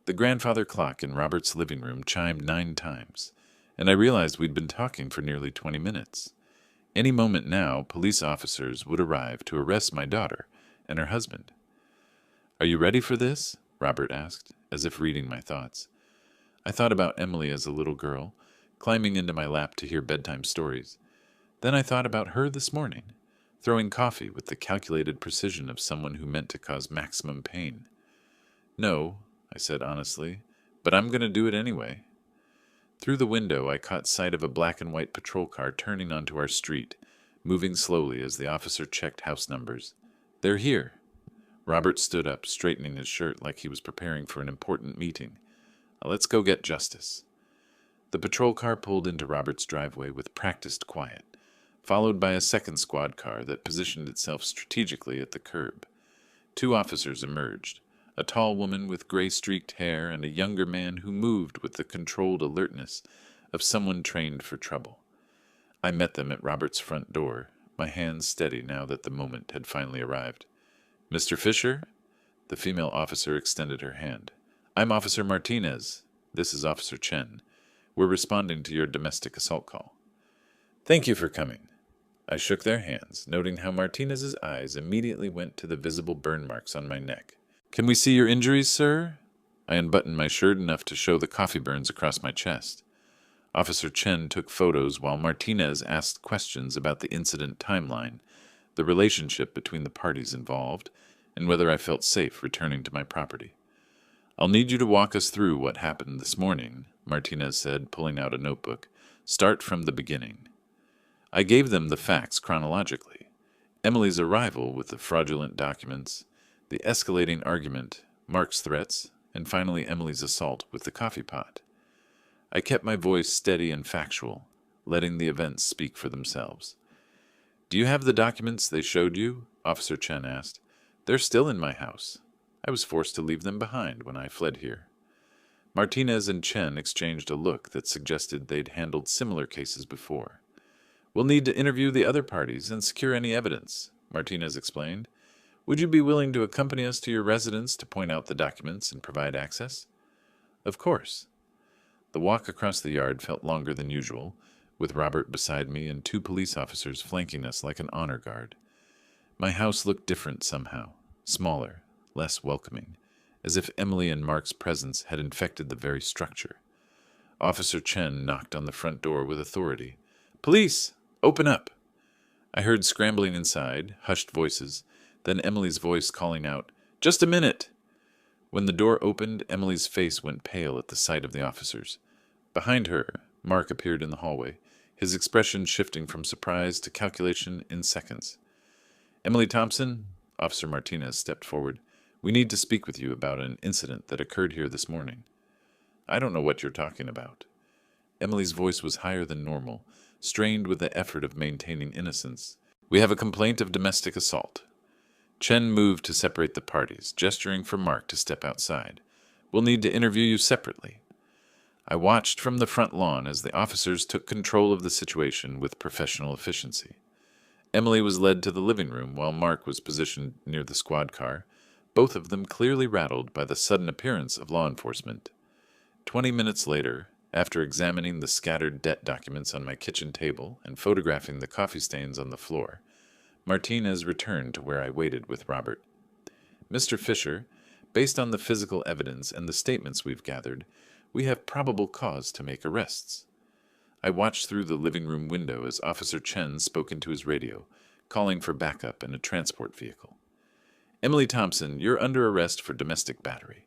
The grandfather clock in Robert's living room chimed 9 times, and I realized we'd been talking for nearly 20 minutes. Any moment now, police officers would arrive to arrest my daughter and her husband. Are you ready for this? Robert asked, as if reading my thoughts. I thought about Emily as a little girl, climbing into my lap to hear bedtime stories. Then I thought about her this morning, throwing coffee with the calculated precision of someone who meant to cause maximum pain. No, I said honestly, but I'm going to do it anyway. Through the window, I caught sight of a black and white patrol car turning onto our street, moving slowly as the officer checked house numbers. They're here. Robert stood up, straightening his shirt like he was preparing for an important meeting. Let's go get justice. The patrol car pulled into Robert's driveway with practiced quiet, followed by a second squad car that positioned itself strategically at the curb. 2 officers emerged, a tall woman with gray-streaked hair and a younger man who moved with the controlled alertness of someone trained for trouble. I met them at Robert's front door, my hands steady now that the moment had finally arrived. Mr. Fisher? The female officer extended her hand. I'm Officer Martinez. This is Officer Chen. We're responding to your domestic assault call. Thank you for coming. I shook their hands, noting how Martinez's eyes immediately went to the visible burn marks on my neck. Can we see your injuries, sir? I unbuttoned my shirt enough to show the coffee burns across my chest. Officer Chen took photos while Martinez asked questions about the incident timeline, the relationship between the parties involved, and whether I felt safe returning to my property. I'll need you to walk us through what happened this morning, Martinez said, pulling out a notebook. Start from the beginning. I gave them the facts chronologically. Emily's arrival with the fraudulent documents, the escalating argument, Mark's threats, and finally Emily's assault with the coffee pot. I kept my voice steady and factual, letting the events speak for themselves. Do you have the documents they showed you? Officer Chen asked. They're still in my house. I was forced to leave them behind when I fled here. Martinez and Chen exchanged a look that suggested they'd handled similar cases before. We'll need to interview the other parties and secure any evidence, Martinez explained. Would you be willing to accompany us to your residence to point out the documents and provide access? Of course. The walk across the yard felt longer than usual, with Robert beside me and 2 police officers flanking us like an honor guard. My house looked different somehow, smaller, less welcoming, as if Emily and Mark's presence had infected the very structure. Officer Chen knocked on the front door with authority. "Police! Open up!" I heard scrambling inside, hushed voices, then Emily's voice calling out, "Just a minute!" When the door opened, Emily's face went pale at the sight of the officers. Behind her, Mark appeared in the hallway, his expression shifting from surprise to calculation in seconds. "Emily Thompson," Officer Martinez stepped forward, "we need to speak with you about an incident that occurred here this morning." "I don't know what you're talking about." Emily's voice was higher than normal, strained with the effort of maintaining innocence. "We have a complaint of domestic assault." Chen moved to separate the parties, gesturing for Mark to step outside. "We'll need to interview you separately." I watched from the front lawn as the officers took control of the situation with professional efficiency. Emily was led to the living room while Mark was positioned near the squad car, both of them clearly rattled by the sudden appearance of law enforcement. 20 minutes later, after examining the scattered debt documents on my kitchen table and photographing the coffee stains on the floor, Martinez returned to where I waited with Robert. "Mr. Fisher, based on the physical evidence and the statements we've gathered, we have probable cause to make arrests." I watched through the living room window as Officer Chen spoke into his radio, calling for backup and a transport vehicle. "Emily Thompson, you're under arrest for domestic battery."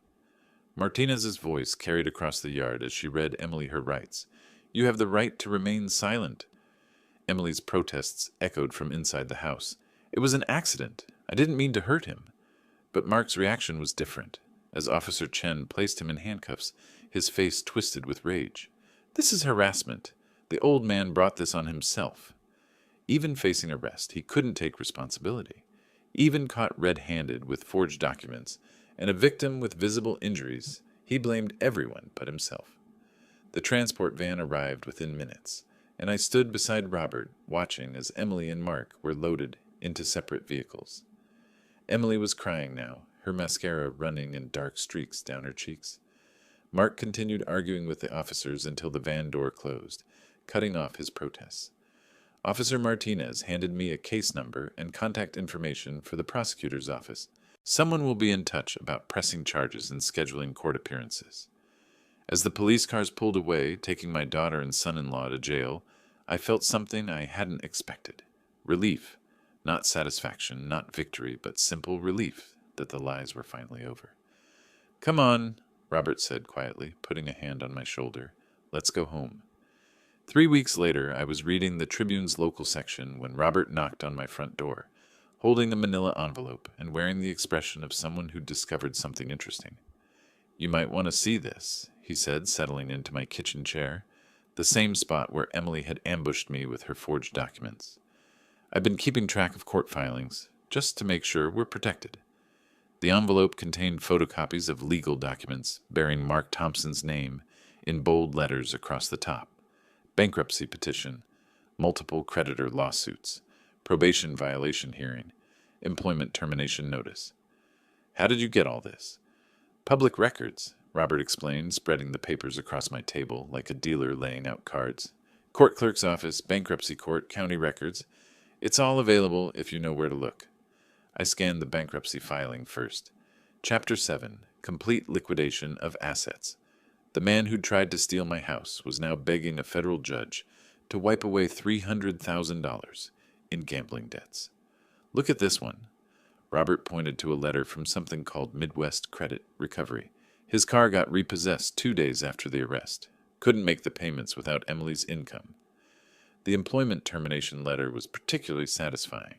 Martinez's voice carried across the yard as she read Emily her rights. "You have the right to remain silent." Emily's protests echoed from inside the house. "It was an accident. I didn't mean to hurt him." But Mark's reaction was different. As Officer Chen placed him in handcuffs, his face twisted with rage. "This is harassment. The old man brought this on himself." Even facing arrest, he couldn't take responsibility. Even caught red-handed with forged documents and a victim with visible injuries, he blamed everyone but himself. The transport van arrived within minutes, and I stood beside Robert, watching as Emily and Mark were loaded into separate vehicles. Emily was crying now, her mascara running in dark streaks down her cheeks. Mark continued arguing with the officers until the van door closed, cutting off his protests. Officer Martinez handed me a case number and contact information for the prosecutor's office. Someone will be in touch about pressing charges and scheduling court appearances. As the police cars pulled away, taking my daughter and son-in-law to jail, I felt something I hadn't expected. Relief. Not satisfaction, not victory, but simple relief that the lies were finally over. "Come on," Robert said quietly, putting a hand on my shoulder. "Let's go home." 3 weeks later, I was reading the Tribune's local section when Robert knocked on my front door, holding a manila envelope and wearing the expression of someone who'd discovered something interesting. "You might want to see this," he said, settling into my kitchen chair, the same spot where Emily had ambushed me with her forged documents. "I've been keeping track of court filings, just to make sure we're protected." The envelope contained photocopies of legal documents bearing Mark Thompson's name in bold letters across the top. Bankruptcy petition, multiple creditor lawsuits, probation violation hearing, employment termination notice. "How did you get all this?" "Public records," Robert explained, spreading the papers across my table like a dealer laying out cards. "Court clerk's office, bankruptcy court, county records. It's all available if you know where to look." I scanned the bankruptcy filing first. Chapter 7, Complete Liquidation of Assets. The man who'd tried to steal my house was now begging a federal judge to wipe away $300,000 in gambling debts. "Look at this one." Robert pointed to a letter from something called Midwest Credit Recovery. His car got repossessed 2 days after the arrest. Couldn't make the payments without Emily's income. The employment termination letter was particularly satisfying.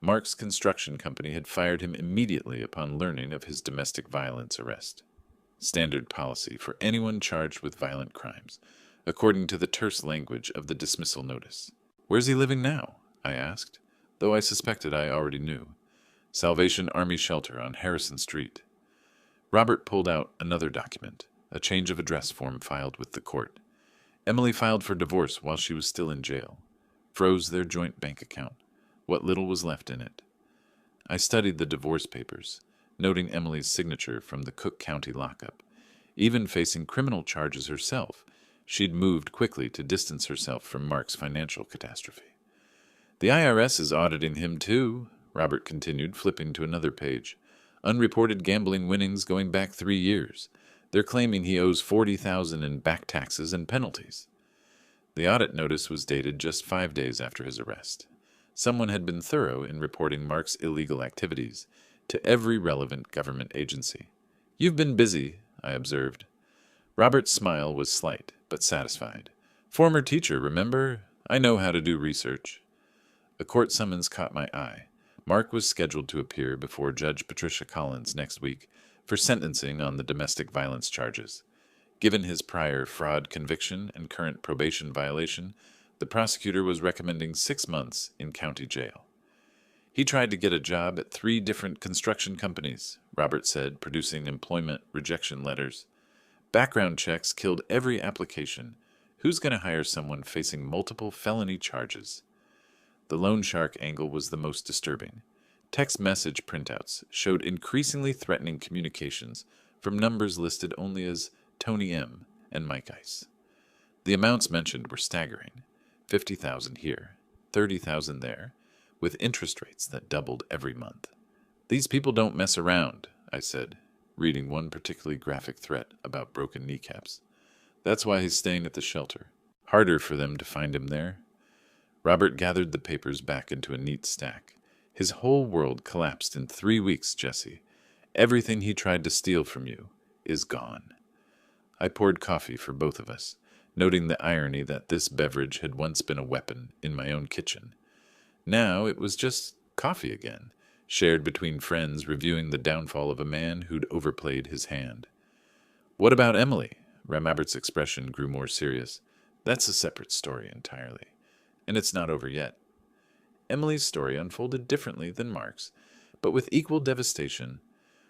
Mark's construction company had fired him immediately upon learning of his domestic violence arrest. Standard policy for anyone charged with violent crimes, according to the terse language of the dismissal notice. "Where's he living now?" I asked, though I suspected I already knew. "Salvation Army Shelter on Harrison Street." Robert pulled out another document, a change of address form filed with the court. Emily filed for divorce while she was still in jail. Froze their joint bank account, what little was left in it. I studied the divorce papers, noting Emily's signature from the Cook County lockup. Even facing criminal charges herself, she'd moved quickly to distance herself from Mark's financial catastrophe. "The IRS is auditing him, too," Robert continued, flipping to another page. Unreported gambling winnings going back 3 years. They're claiming he owes $40,000 in back taxes and penalties. The audit notice was dated just 5 days after his arrest. Someone had been thorough in reporting Mark's illegal activities to every relevant government agency. "You've been busy," I observed. Robert's smile was slight, but satisfied. "Former teacher, remember? I know how to do research." A court summons caught my eye. Mark was scheduled to appear before Judge Patricia Collins next week for sentencing on the domestic violence charges. Given his prior fraud conviction and current probation violation, the prosecutor was recommending 6 months in county jail. "He tried to get a job at 3 different construction companies," Robert said, producing employment rejection letters. "Background checks killed every application. Who's going to hire someone facing multiple felony charges?" The loan shark angle was the most disturbing. Text message printouts showed increasingly threatening communications from numbers listed only as Tony M. and Mike Ice. The amounts mentioned were staggering. 50,000 here, 30,000 there, with interest rates that doubled every month. "These people don't mess around," I said, reading one particularly graphic threat about broken kneecaps. "That's why he's staying at the shelter. Harder for them to find him there." Robert gathered the papers back into a neat stack. "His whole world collapsed in 3 weeks, Jesse. Everything he tried to steal from you is gone." I poured coffee for both of us, noting the irony that this beverage had once been a weapon in my own kitchen. Now it was just coffee again, shared between friends reviewing the downfall of a man who'd overplayed his hand. "What about Emily?" Robert's expression grew more serious. "That's a separate story entirely, and it's not over yet." Emily's story unfolded differently than Mark's, but with equal devastation.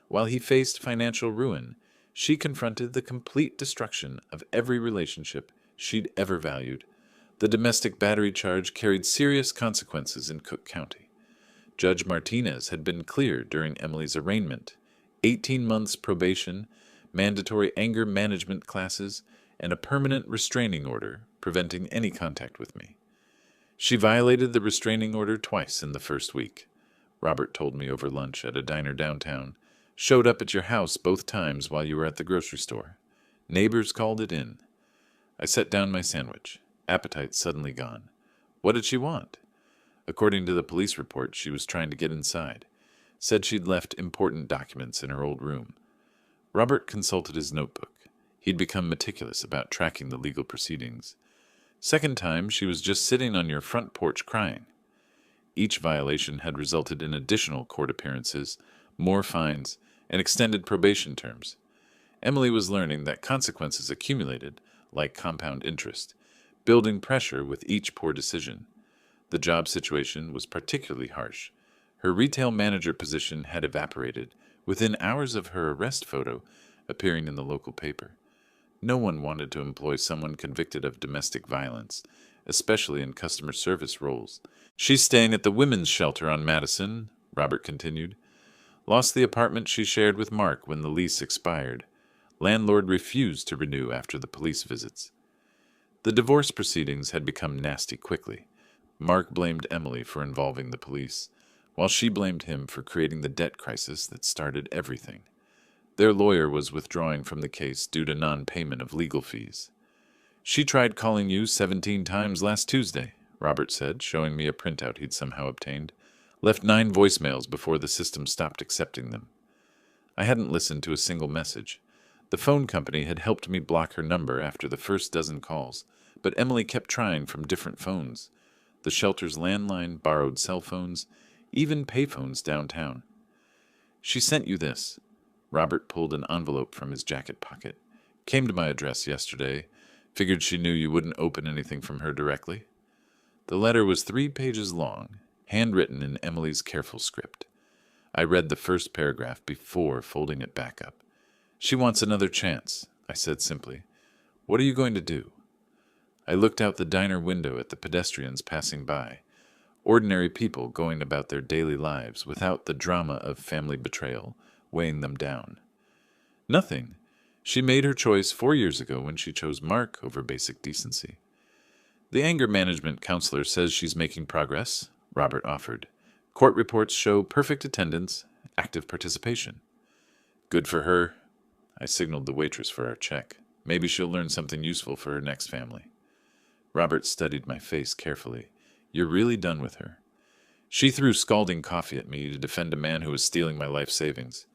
While he faced financial ruin, she confronted the complete destruction of every relationship she'd ever valued. The domestic battery charge carried serious consequences in Cook County. Judge Martinez had been clear during Emily's arraignment: 18 months probation, mandatory anger management classes, and a permanent restraining order preventing any contact with me. "She violated the restraining order twice in the first week," Robert told me over lunch at a diner downtown. "Showed up at your house both times while you were at the grocery store. Neighbors called it in." I set down my sandwich, appetite suddenly gone. What did she want? According to the police report, she was trying to get inside. Said she'd left important documents in her old room. Robert consulted his notebook. He'd become meticulous about tracking the legal proceedings. "Second time, she was just sitting on your front porch crying." Each violation had resulted in additional court appearances, more fines, and extended probation terms. Emily was learning that consequences accumulated, like compound interest, building pressure with each poor decision. The job situation was particularly harsh. Her retail manager position had evaporated within hours of her arrest photo appearing in the local paper. No one wanted to employ someone convicted of domestic violence, especially in customer service roles. "She's staying at the women's shelter on Madison," Robert continued. "Lost the apartment she shared with Mark when the lease expired. Landlord refused to renew after the police visits." The divorce proceedings had become nasty quickly. Mark blamed Emily for involving the police, while she blamed him for creating the debt crisis that started everything. Their lawyer was withdrawing from the case due to non-payment of legal fees. "She tried calling you 17 times last Tuesday," Robert said, showing me a printout he'd somehow obtained. "Left 9 voicemails before the system stopped accepting them." I hadn't listened to a single message. The phone company had helped me block her number after the first dozen calls, but Emily kept trying from different phones. The shelter's landline borrowed cell phones, even payphones downtown. "She sent you this." Robert pulled an envelope from his jacket pocket. "Came to my address yesterday. Figured she knew you wouldn't open anything from her directly." The letter was 3 pages long, handwritten in Emily's careful script. I read the first paragraph before folding it back up. "She wants another chance," I said simply. "What are you going to do?" I looked out the diner window at the pedestrians passing by, ordinary people going about their daily lives without the drama of family betrayal weighing them down. "Nothing. She made her choice 4 years ago when she chose Mark over basic decency." "The anger management counselor says she's making progress," Robert offered. "Court reports show perfect attendance, active participation." Good for her. I signaled the waitress for our check. Maybe she'll learn something useful for her next family. Robert studied my face carefully. You're really done with her. She threw scalding coffee at me to defend a man who was stealing my life savings.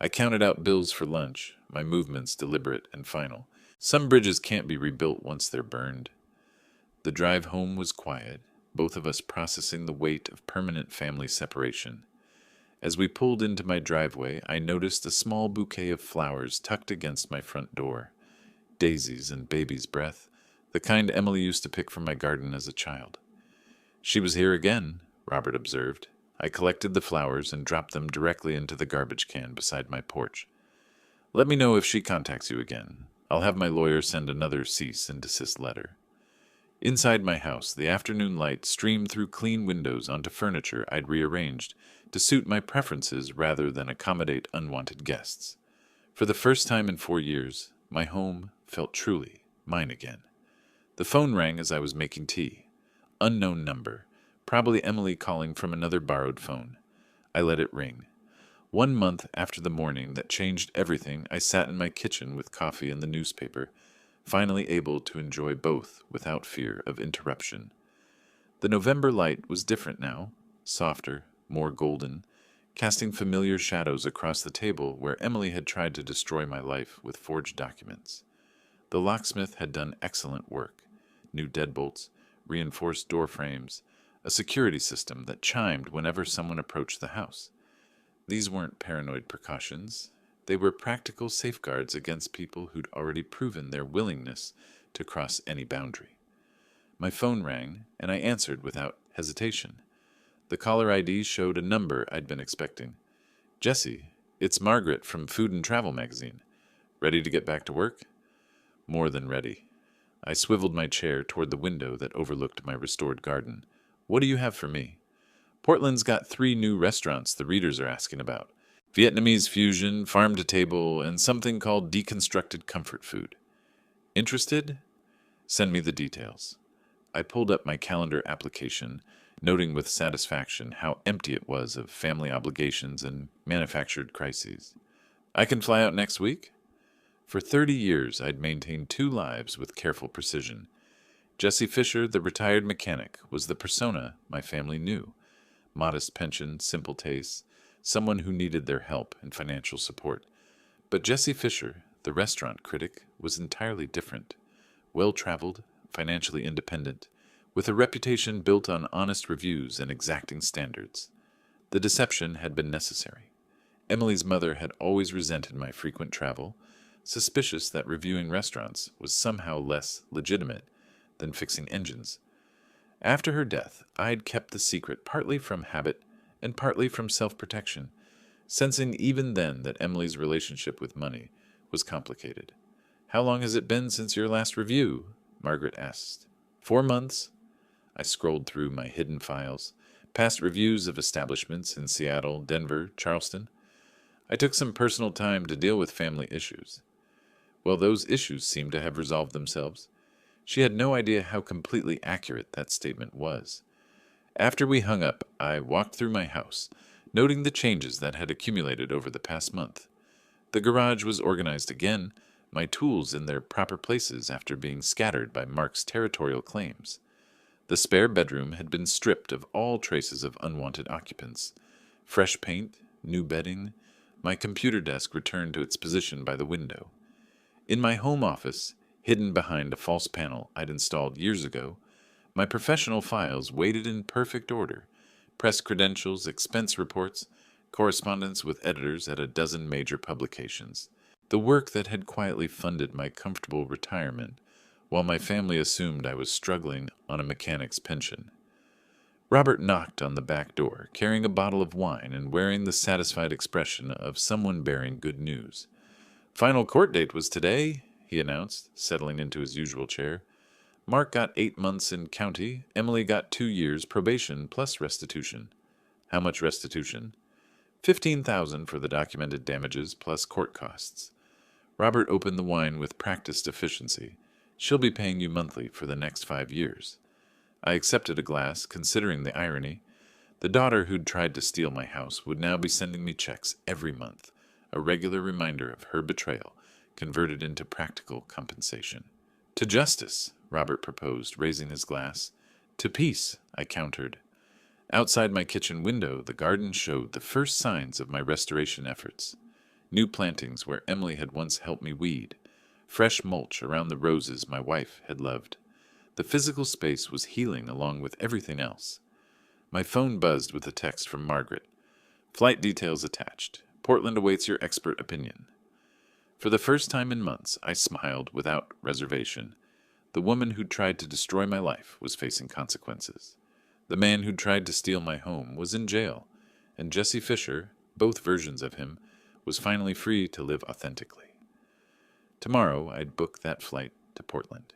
I counted out bills for lunch, my movements deliberate and final. Some bridges can't be rebuilt once they're burned. The drive home was quiet, both of us processing the weight of permanent family separation. As we pulled into my driveway, I noticed a small bouquet of flowers tucked against my front door. Daisies and baby's breath, the kind Emily used to pick from my garden as a child. She was here again, Robert observed. I collected the flowers and dropped them directly into the garbage can beside my porch. Let me know if she contacts you again. I'll have my lawyer send another cease and desist letter. Inside my house, the afternoon light streamed through clean windows onto furniture I'd rearranged to suit my preferences rather than accommodate unwanted guests. For the first time in 4 years, my home felt truly mine again. The phone rang as I was making tea. Unknown number, probably Emily calling from another borrowed phone. I let it ring. 1 month after the morning that changed everything, I sat in my kitchen with coffee and the newspaper, finally able to enjoy both without fear of interruption. The November light was different now, softer, more golden, casting familiar shadows across the table where Emily had tried to destroy my life with forged documents. The locksmith had done excellent work. New deadbolts, reinforced door frames, a security system that chimed whenever someone approached the house. These weren't paranoid precautions. They were practical safeguards against people who'd already proven their willingness to cross any boundary. My phone rang, and I answered without hesitation. The caller ID showed a number I'd been expecting. Jesse, it's Margaret from Food and Travel magazine. Ready to get back to work? More than ready. I swiveled my chair toward the window that overlooked my restored garden. What do you have for me? Portland's got 3 new restaurants the readers are asking about. Vietnamese fusion, farm to table, and something called deconstructed comfort food. Interested? Send me the details. I pulled up my calendar application, noting with satisfaction how empty it was of family obligations and manufactured crises. I can fly out next week? For 30 years, I'd maintained 2 lives with careful precision. Jesse Fisher, the retired mechanic, was the persona my family knew. Modest pension, simple tastes, someone who needed their help and financial support. But Jesse Fisher, the restaurant critic, was entirely different. Well-traveled, financially independent, with a reputation built on honest reviews and exacting standards. The deception had been necessary. Emily's mother had always resented my frequent travel, suspicious that reviewing restaurants was somehow less legitimate than fixing engines. After her death, I'd kept the secret partly from habit and partly from self-protection, sensing even then that Emily's relationship with money was complicated. How long has it been since your last review? Margaret asked. 4 months. I scrolled through my hidden files, past reviews of establishments in Seattle, Denver, Charleston. I took some personal time to deal with family issues. Well, those issues seemed to have resolved themselves. She had no idea how completely accurate that statement was. After we hung up, I walked through my house, noting the changes that had accumulated over the past month. The garage was organized again, my tools in their proper places after being scattered by Mark's territorial claims. The spare bedroom had been stripped of all traces of unwanted occupants. Fresh paint, new bedding, my computer desk returned to its position by the window. In my home office, hidden behind a false panel I'd installed years ago, my professional files waited in perfect order, press credentials, expense reports, correspondence with editors at a dozen major publications. The work that had quietly funded my comfortable retirement, while my family assumed I was struggling on a mechanic's pension. Robert knocked on the back door, carrying a bottle of wine and wearing the satisfied expression of someone bearing good news. Final court date was today, he announced, settling into his usual chair. Mark got 8 months in county. Emily got 2 years probation plus restitution. How much restitution? $15,000 for the documented damages plus court costs. Robert opened the wine with practiced efficiency. She'll be paying you monthly for the next 5 years. I accepted a glass, considering the irony. The daughter who'd tried to steal my house would now be sending me checks every month, a regular reminder of her betrayal converted into practical compensation. To justice, Robert proposed, raising his glass. To peace, I countered. Outside my kitchen window, the garden showed the first signs of my restoration efforts. New plantings where Emily had once helped me weed, fresh mulch around the roses my wife had loved. The physical space was healing along with everything else. My phone buzzed with a text from Margaret. Flight details attached. Portland awaits your expert opinion. For the first time in months, I smiled without reservation. The woman who'd tried to destroy my life was facing consequences. The man who'd tried to steal my home was in jail, and Jesse Fisher, both versions of him, was finally free to live authentically. Tomorrow, I'd book that flight to Portland.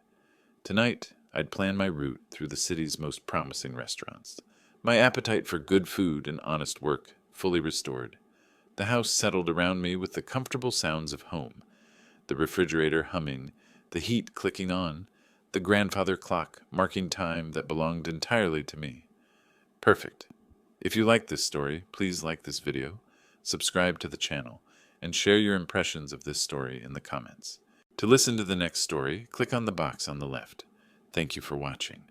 Tonight, I'd plan my route through the city's most promising restaurants. My appetite for good food and honest work fully restored. The house settled around me with the comfortable sounds of home, the refrigerator humming, the heat clicking on, the grandfather clock marking time that belonged entirely to me. Perfect. If you like this story, please like this video, subscribe to the channel, and share your impressions of this story in the comments. To listen to the next story, click on the box on the left. Thank you for watching.